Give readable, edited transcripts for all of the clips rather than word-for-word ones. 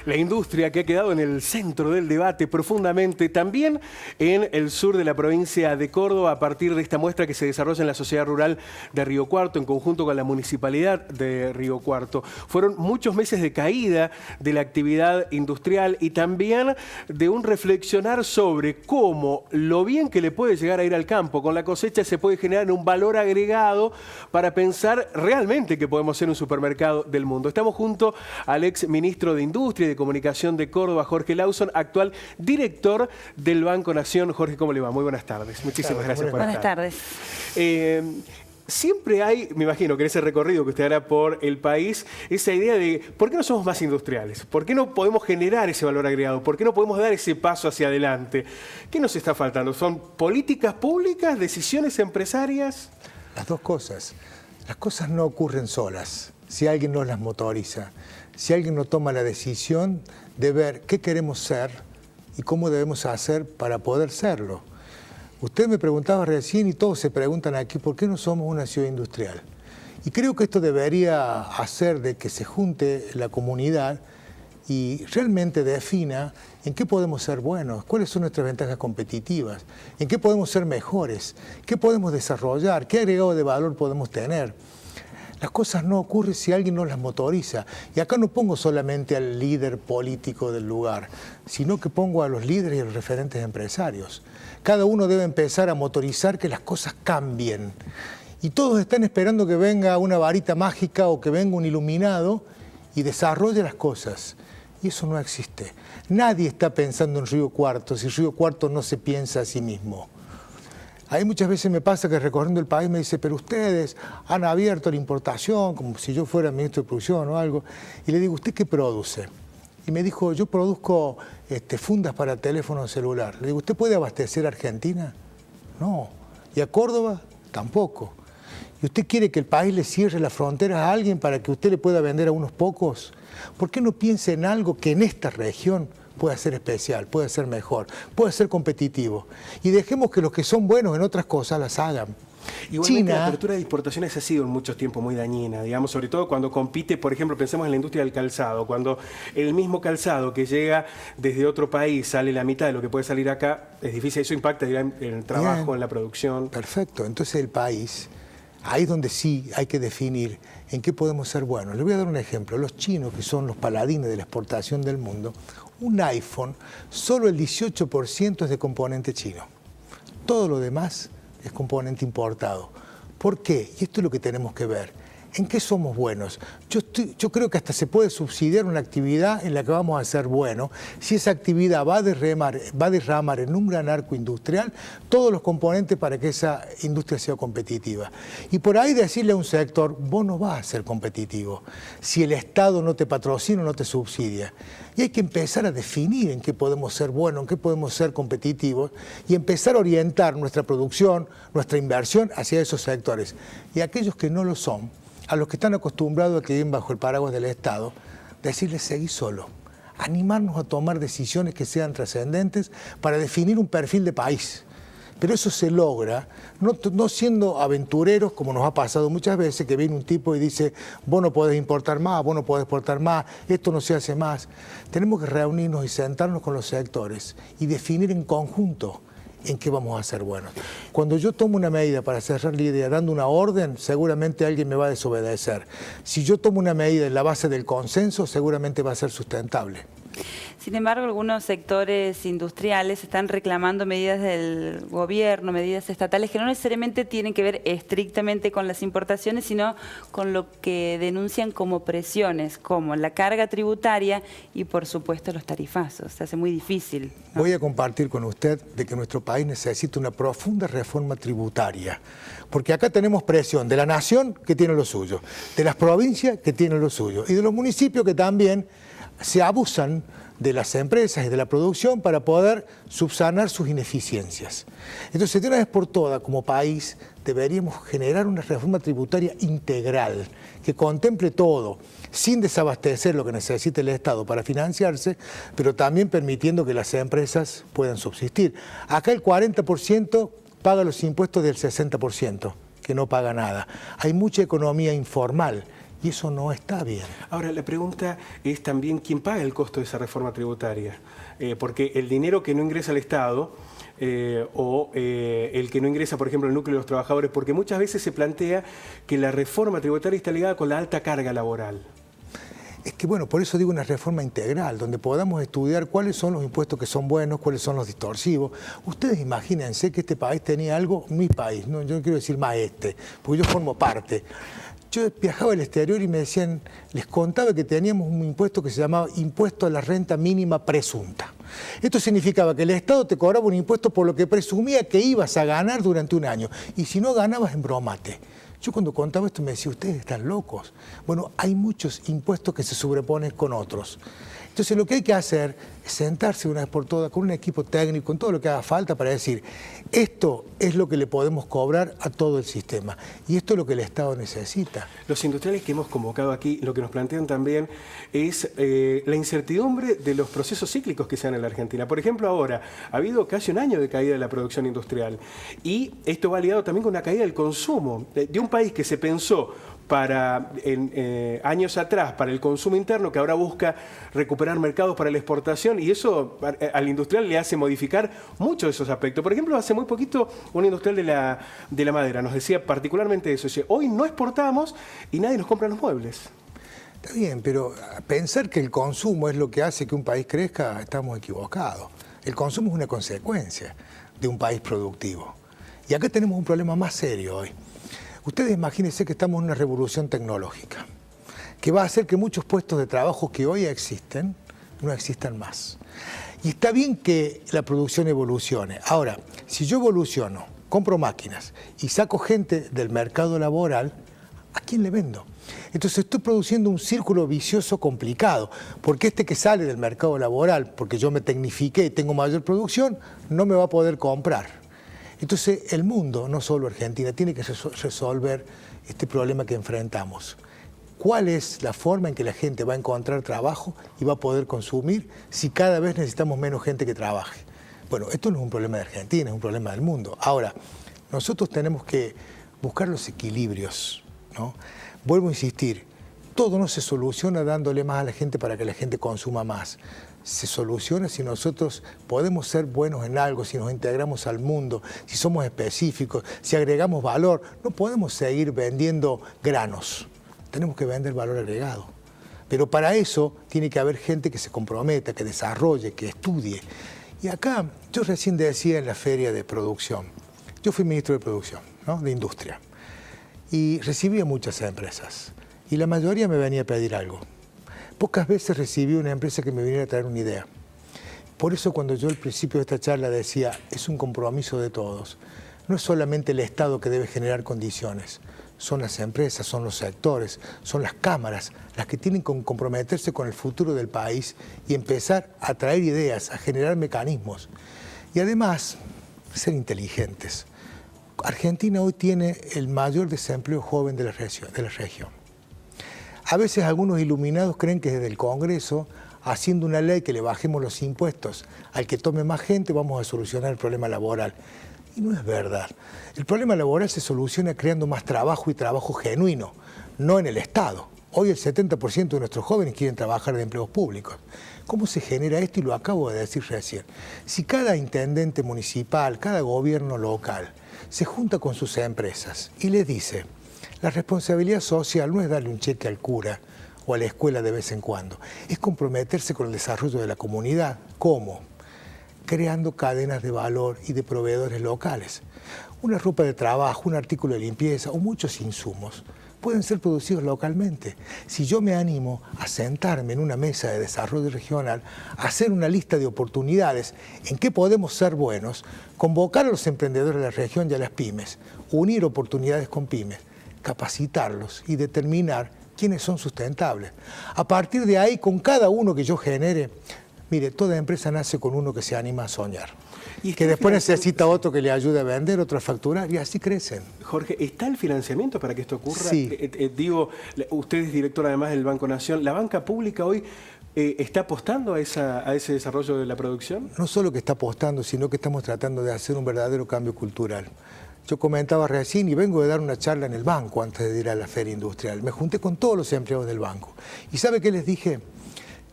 La industria que ha quedado en el centro del debate profundamente, también en el sur de la provincia de Córdoba, a partir de esta muestra que se desarrolla en la Sociedad Rural de Río Cuarto, en conjunto con la Municipalidad de Río Cuarto. Fueron muchos meses de caída de la actividad industrial y también de un reflexionar sobre cómo lo bien que le puede llegar a ir al campo con la cosecha se puede generar un valor agregado para pensar realmente que podemos ser un supermercado del mundo. Estamos junto al ex ministro de Industria y de Comunicación de Córdoba, Jorge Lawson, actual director del Banco Nación. Jorge, ¿cómo le va? Muy buenas tardes. Muchísimas gracias por estar. Buenas tardes. Siempre hay, me imagino que en ese recorrido que usted hará por el país, esa idea de ¿por qué no somos más industriales? ¿Por qué no podemos generar ese valor agregado? ¿Por qué no podemos dar ese paso hacia adelante? ¿Qué nos está faltando? ¿Son políticas públicas, decisiones empresarias? Las dos cosas. Las cosas no ocurren solas si alguien no las motoriza, si alguien no toma la decisión de ver qué queremos ser y cómo debemos hacer para poder serlo. Usted me preguntaba recién y todos se preguntan aquí, ¿por qué no somos una ciudad industrial? Y creo que esto debería hacer de que se junte la comunidad y realmente defina en qué podemos ser buenos, cuáles son nuestras ventajas competitivas, en qué podemos ser mejores, qué podemos desarrollar, qué agregado de valor podemos tener. Las cosas no ocurren si alguien no las motoriza. Y acá no pongo solamente al líder político del lugar, sino que pongo a los líderes y a los referentes empresarios. Cada uno debe empezar a motorizar que las cosas cambien. Y todos están esperando que venga una varita mágica o que venga un iluminado y desarrolle las cosas. Y eso no existe. Nadie está pensando en Río Cuarto si Río Cuarto no se piensa a sí mismo. Ahí muchas veces me pasa que recorriendo el país me dice, pero ustedes han abierto la importación, como si yo fuera ministro de producción o algo. Y le digo, ¿usted qué produce? Y me dijo, yo produzco fundas para teléfono celular. Le digo, ¿usted puede abastecer a Argentina? No. ¿Y a Córdoba? Tampoco. ¿Y usted quiere que el país le cierre las fronteras a alguien para que usted le pueda vender a unos pocos? ¿Por qué no piensa en algo que en esta región puede ser especial, puede ser mejor, puede ser competitivo? Y dejemos que los que son buenos en otras cosas las hagan. Igualmente, la apertura de exportaciones ha sido en muchos tiempos muy dañina, digamos, sobre todo cuando compite, por ejemplo, pensemos en la industria del calzado, cuando el mismo calzado que llega desde otro país sale la mitad de lo que puede salir acá, es difícil, eso impacta en el trabajo, bien, en la producción. Perfecto, entonces el país, ahí es donde sí hay que definir en qué podemos ser buenos. Les voy a dar un ejemplo, los chinos, que son los paladines de la exportación del mundo, un iPhone, solo el 18% es de componente chino, todo lo demás es componente importado. ¿Por qué? Y esto es lo que tenemos que ver. ¿En qué somos buenos? Yo creo que hasta se puede subsidiar una actividad en la que vamos a ser buenos si esa actividad va a derramar en un gran arco industrial todos los componentes para que esa industria sea competitiva. Y por ahí decirle a un sector, vos no vas a ser competitivo si el Estado no te patrocina o no te subsidia. Y hay que empezar a definir en qué podemos ser buenos, en qué podemos ser competitivos y empezar a orientar nuestra producción, nuestra inversión hacia esos sectores. Y aquellos que no lo son, a los que están acostumbrados a que viven bajo el paraguas del Estado, decirles seguí solo, animarnos a tomar decisiones que sean trascendentes para definir un perfil de país. Pero eso se logra no siendo aventureros, como nos ha pasado muchas veces, que viene un tipo y dice, vos no podés importar más, vos no podés exportar más, esto no se hace más. Tenemos que reunirnos y sentarnos con los sectores y definir en conjunto en qué vamos a ser buenos. Cuando yo tomo una medida para cerrar la idea dando una orden, seguramente alguien me va a desobedecer. Si yo tomo una medida en la base del consenso, seguramente va a ser sustentable. Sin embargo, algunos sectores industriales están reclamando medidas del gobierno, medidas estatales que no necesariamente tienen que ver estrictamente con las importaciones, sino con lo que denuncian como presiones, como la carga tributaria y, por supuesto, los tarifazos. Se hace muy difícil, ¿no? Voy a compartir con usted de que nuestro país necesita una profunda reforma tributaria, porque acá tenemos presión de la nación que tiene lo suyo, de las provincias que tienen lo suyo y de los municipios que también se abusan de las empresas y de la producción para poder subsanar sus ineficiencias. Entonces, de una vez por todas, como país, deberíamos generar una reforma tributaria integral que contemple todo, sin desabastecer lo que necesita el Estado para financiarse, pero también permitiendo que las empresas puedan subsistir. Acá el 40% paga los impuestos del 60%, que no paga nada. Hay mucha economía informal Y eso no está bien. Ahora, la pregunta es también quién paga el costo de esa reforma tributaria. Porque el dinero que no ingresa al Estado o el que no ingresa, por ejemplo, el núcleo de los trabajadores, porque muchas veces se plantea que la reforma tributaria está ligada con la alta carga laboral. Es que bueno, por eso digo una reforma integral, donde podamos estudiar cuáles son los impuestos que son buenos, cuáles son los distorsivos. Ustedes imagínense que este país tenía algo, mi país, ¿no? Yo no quiero decir más porque yo formo parte. Yo viajaba al exterior y me decían, les contaba que teníamos un impuesto que se llamaba impuesto a la renta mínima presunta. Esto significaba que el Estado te cobraba un impuesto por lo que presumía que ibas a ganar durante un año. Y si no ganabas, embromate. Yo cuando contaba esto me decía, ustedes están locos. Bueno, hay muchos impuestos que se sobreponen con otros. Entonces lo que hay que hacer es sentarse una vez por todas con un equipo técnico, con todo lo que haga falta para decir, esto es lo que le podemos cobrar a todo el sistema y esto es lo que el Estado necesita. Los industriales que hemos convocado aquí, lo que nos plantean también es la incertidumbre de los procesos cíclicos que se dan en la Argentina. Por ejemplo, ahora ha habido casi un año de caída de la producción industrial y esto va ligado también con una caída del consumo de un país que se pensó para años atrás para el consumo interno, que ahora busca recuperar mercados para la exportación, y eso al industrial le hace modificar muchos de esos aspectos. Por ejemplo, hace muy poquito un industrial de la madera nos decía particularmente eso, dice, hoy no exportamos y nadie nos compra los muebles. Está bien, pero pensar que el consumo es lo que hace que un país crezca, estamos equivocados. El consumo es una consecuencia de un país productivo. Y acá tenemos un problema más serio hoy. Ustedes imagínense que estamos en una revolución tecnológica, que va a hacer que muchos puestos de trabajo que hoy existen, no existan más. Y está bien que la producción evolucione. Ahora, si yo evoluciono, compro máquinas y saco gente del mercado laboral, ¿a quién le vendo? Entonces estoy produciendo un círculo vicioso complicado, porque este que sale del mercado laboral, porque yo me tecnifiqué y tengo mayor producción, no me va a poder comprar. Entonces el mundo, no solo Argentina, tiene que resolver este problema que enfrentamos. ¿Cuál es la forma en que la gente va a encontrar trabajo y va a poder consumir si cada vez necesitamos menos gente que trabaje? Bueno, esto no es un problema de Argentina, es un problema del mundo. Ahora, nosotros tenemos que buscar los equilibrios, ¿no? Vuelvo a insistir, todo no se soluciona dándole más a la gente para que la gente consuma más. Se soluciona si nosotros podemos ser buenos en algo, si nos integramos al mundo, si somos específicos, si agregamos valor. No podemos seguir vendiendo granos, tenemos que vender valor agregado. Pero para eso tiene que haber gente que se comprometa, que desarrolle, que estudie. Y acá, yo recién decía en la feria de producción, yo fui ministro de producción, ¿no? De industria, y recibí a muchas empresas, y la mayoría me venía a pedir algo. Pocas veces recibí una empresa que me viniera a traer una idea. Por eso cuando yo al principio de esta charla decía, es un compromiso de todos. No es solamente el Estado que debe generar condiciones, son las empresas, son los sectores, son las cámaras, las que tienen que comprometerse con el futuro del país y empezar a traer ideas, a generar mecanismos. Y además, ser inteligentes. Argentina hoy tiene el mayor desempleo joven de la región. A veces algunos iluminados creen que desde el Congreso, haciendo una ley que le bajemos los impuestos al que tome más gente, vamos a solucionar el problema laboral. Y no es verdad. El problema laboral se soluciona creando más trabajo y trabajo genuino, no en el Estado. Hoy el 70% de nuestros jóvenes quieren trabajar de empleos públicos. ¿Cómo se genera esto? Y lo acabo de decir recién. Si cada intendente municipal, cada gobierno local se junta con sus empresas y les dice, la responsabilidad social no es darle un cheque al cura o a la escuela de vez en cuando, es comprometerse con el desarrollo de la comunidad. ¿Cómo? Creando cadenas de valor y de proveedores locales. Una ropa de trabajo, un artículo de limpieza o muchos insumos pueden ser producidos localmente. Si yo me animo a sentarme en una mesa de desarrollo regional, a hacer una lista de oportunidades en qué podemos ser buenos, convocar a los emprendedores de la región y a las pymes, unir oportunidades con pymes, capacitarlos y determinar quiénes son sustentables. A partir de ahí, con cada uno que yo genere, mire, toda empresa nace con uno que se anima a soñar. Y que después necesita otro que le ayude a vender, otro a facturar, y así crecen. Jorge, ¿está el financiamiento para que esto ocurra? Sí. Digo, usted es director además del Banco Nación. ¿La banca pública hoy está apostando a ese desarrollo de la producción? No solo que está apostando, sino que estamos tratando de hacer un verdadero cambio cultural. Yo comentaba recién y vengo de dar una charla en el banco antes de ir a la feria industrial. Me junté con todos los empleados del banco. ¿Y sabe qué les dije?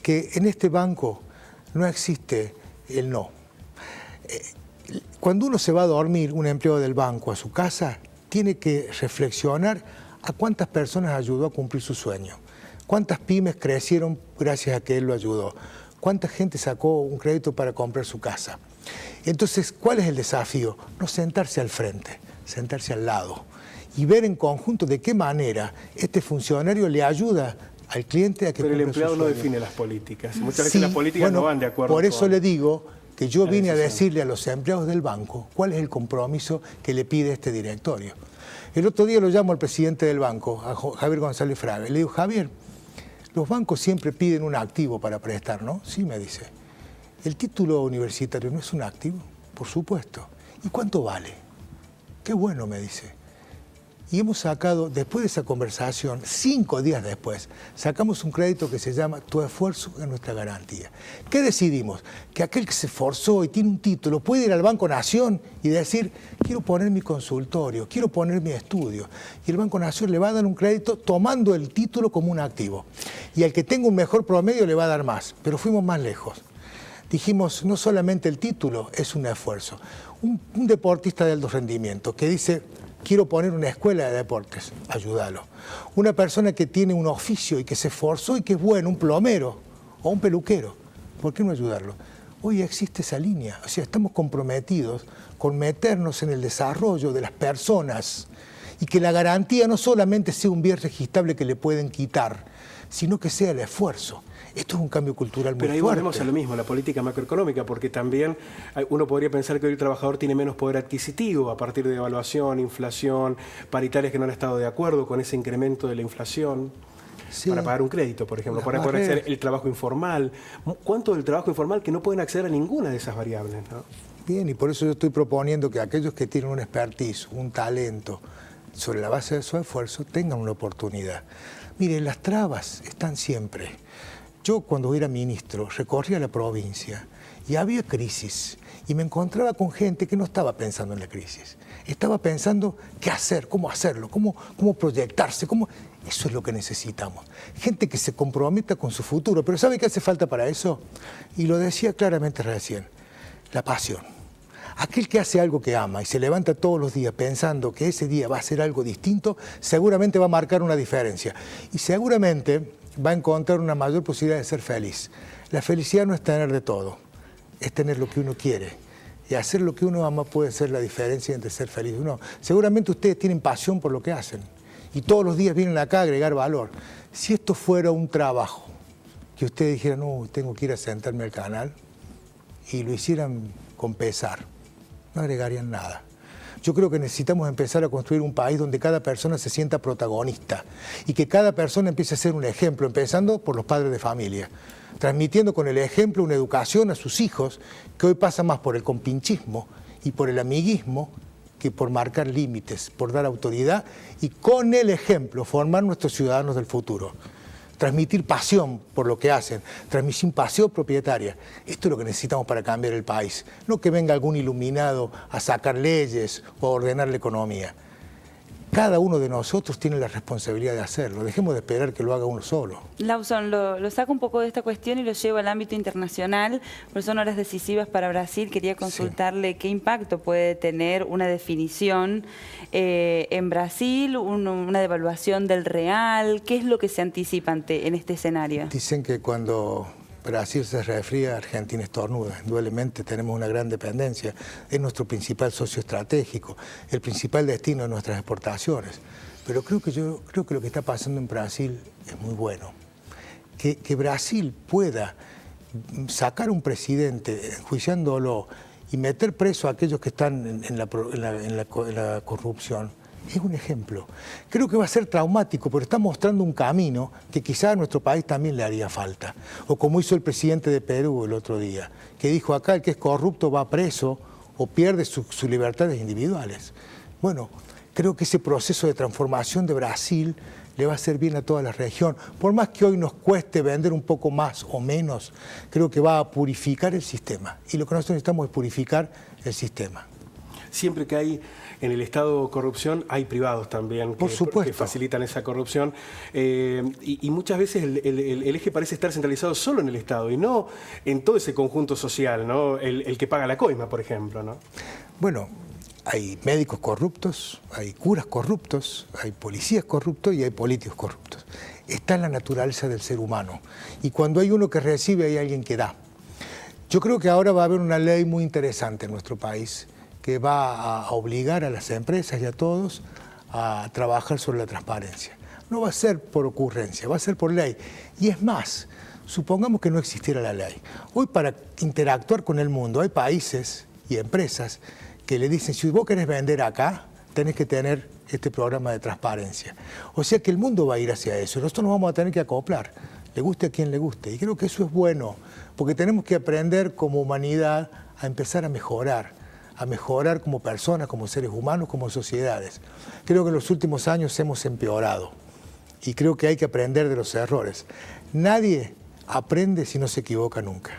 Que en este banco no existe el no. Cuando uno se va a dormir, un empleado del banco, a su casa, tiene que reflexionar a cuántas personas ayudó a cumplir su sueño. Cuántas pymes crecieron gracias a que él lo ayudó. Cuánta gente sacó un crédito para comprar su casa. Entonces, ¿cuál es el desafío? No sentarse al frente, sentarse al lado y ver en conjunto de qué manera este funcionario le ayuda al cliente a que Pero el empleado no define las políticas. Muchas veces las políticas no van de acuerdo. Por eso le digo que yo vine a decirle a los empleados del banco cuál es el compromiso que le pide este directorio. El otro día lo llamo al presidente del banco, a Javier González Fraga, y le digo, Javier, los bancos siempre piden un activo para prestar, ¿no? Sí, me dice. ¿El título universitario no es un activo? Por supuesto. ¿Y cuánto vale? Qué bueno, me dice. Y hemos sacado, después de esa conversación, 5 días después, sacamos un crédito que se llama Tu esfuerzo es nuestra garantía. ¿Qué decidimos? Que aquel que se esforzó y tiene un título puede ir al Banco Nación y decir, quiero poner mi consultorio, quiero poner mi estudio. Y el Banco Nación le va a dar un crédito tomando el título como un activo. Y al que tenga un mejor promedio le va a dar más. Pero fuimos más lejos. Dijimos, no solamente el título es un esfuerzo. Un deportista de alto rendimiento que dice, quiero poner una escuela de deportes, ayúdalo. Una persona que tiene un oficio y que se esforzó y que es bueno, un plomero o un peluquero, ¿por qué no ayudarlo? Hoy existe esa línea, o sea, estamos comprometidos con meternos en el desarrollo de las personas y que la garantía no solamente sea un bien registrable que le pueden quitar, sino que sea el esfuerzo. Esto es un cambio cultural muy fuerte. Pero ahí volvemos a lo mismo, la política macroeconómica, porque también uno podría pensar que hoy el trabajador tiene menos poder adquisitivo a partir de devaluación, inflación, paritarias que no han estado de acuerdo con ese incremento de la inflación. Sí. Para pagar un crédito, por ejemplo, para poder acceder el trabajo informal. ¿Cuánto del trabajo informal que no pueden acceder a ninguna de esas variables, ¿no? Bien, y por eso yo estoy proponiendo que aquellos que tienen un expertise, un talento, sobre la base de su esfuerzo, tengan una oportunidad. Mire, las trabas están siempre. Yo cuando era ministro recorría la provincia y había crisis y me encontraba con gente que no estaba pensando en la crisis. Estaba pensando qué hacer, cómo hacerlo, cómo proyectarse, Eso es lo que necesitamos. Gente que se comprometa con su futuro. Pero ¿sabe qué hace falta para eso? Y lo decía claramente recién, la pasión. Aquel que hace algo que ama y se levanta todos los días pensando que ese día va a ser algo distinto, seguramente va a marcar una diferencia. Y seguramente va a encontrar una mayor posibilidad de ser feliz. La felicidad no es tener de todo, es tener lo que uno quiere. Y hacer lo que uno ama puede ser la diferencia entre ser feliz o no. Seguramente ustedes tienen pasión por lo que hacen y todos los días vienen acá a agregar valor. Si esto fuera un trabajo, que ustedes dijeran, no, tengo que ir a sentarme al canal, y lo hicieran con pesar, no agregarían nada. Yo creo que necesitamos empezar a construir un país donde cada persona se sienta protagonista y que cada persona empiece a ser un ejemplo, empezando por los padres de familia, transmitiendo con el ejemplo una educación a sus hijos que hoy pasa más por el compinchismo y por el amiguismo que por marcar límites, por dar autoridad y con el ejemplo formar nuestros ciudadanos del futuro. Transmitir pasión por lo que hacen, transmitir pasión propietaria. Esto es lo que necesitamos para cambiar el país. No que venga algún iluminado a sacar leyes o a ordenar la economía. Cada uno de nosotros tiene la responsabilidad de hacerlo. Dejemos de esperar que lo haga uno solo. Lawson, lo saco un poco de esta cuestión y lo llevo al ámbito internacional, porque son horas decisivas para Brasil. Quería consultarle qué impacto puede tener una definición en Brasil, una devaluación del real. ¿Qué es lo que se anticipa en este escenario? Dicen que cuando Brasil se resfría, Argentina estornuda. Indudablemente tenemos una gran dependencia. Es nuestro principal socio estratégico, el principal destino de nuestras exportaciones. Pero creo que lo que está pasando en Brasil es muy bueno. Que Brasil pueda sacar un presidente enjuiciándolo y meter preso a aquellos que están en la corrupción, es un ejemplo. Creo que va a ser traumático, pero está mostrando un camino que quizá a nuestro país también le haría falta. O como hizo el presidente de Perú el otro día, que dijo acá el que es corrupto va preso o pierde sus libertades individuales. Bueno, creo que ese proceso de transformación de Brasil le va a hacer bien a toda la región. Por más que hoy nos cueste vender un poco más o menos, creo que va a purificar el sistema. Y lo que nosotros necesitamos es purificar el sistema. siempre que hay en el Estado corrupción, hay privados también Por supuesto. que facilitan esa corrupción. Y muchas veces el eje parece estar centralizado solo en el Estado y no en todo ese conjunto social, ¿no? El que paga la coima, por ejemplo, ¿no? Bueno, hay médicos corruptos, hay curas corruptos, hay policías corruptos y hay políticos corruptos. Está en la naturaleza del ser humano. Y cuando hay uno que recibe, hay alguien que da. Yo creo que ahora va a haber una ley muy interesante en nuestro país que va a obligar a las empresas y a todos a trabajar sobre la transparencia. No va a ser por ocurrencia, va a ser por ley. Y es más, supongamos que no existiera la ley. Hoy para interactuar con el mundo hay países y empresas que le dicen, si vos querés vender acá, tenés que tener este programa de transparencia. O sea que el mundo va a ir hacia eso. Nosotros nos vamos a tener que acoplar, le guste a quien le guste. Y creo que eso es bueno, porque tenemos que aprender como humanidad a empezar a mejorar como personas, como seres humanos, como sociedades. Creo que en los últimos años hemos empeorado y creo que hay que aprender de los errores. Nadie aprende si no se equivoca nunca.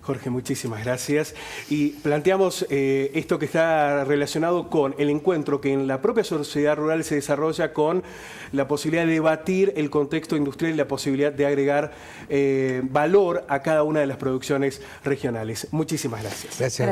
Jorge, muchísimas gracias. Y planteamos esto que está relacionado con el encuentro que en la propia sociedad rural se desarrolla con la posibilidad de debatir el contexto industrial y la posibilidad de agregar valor a cada una de las producciones regionales. Muchísimas gracias. Gracias.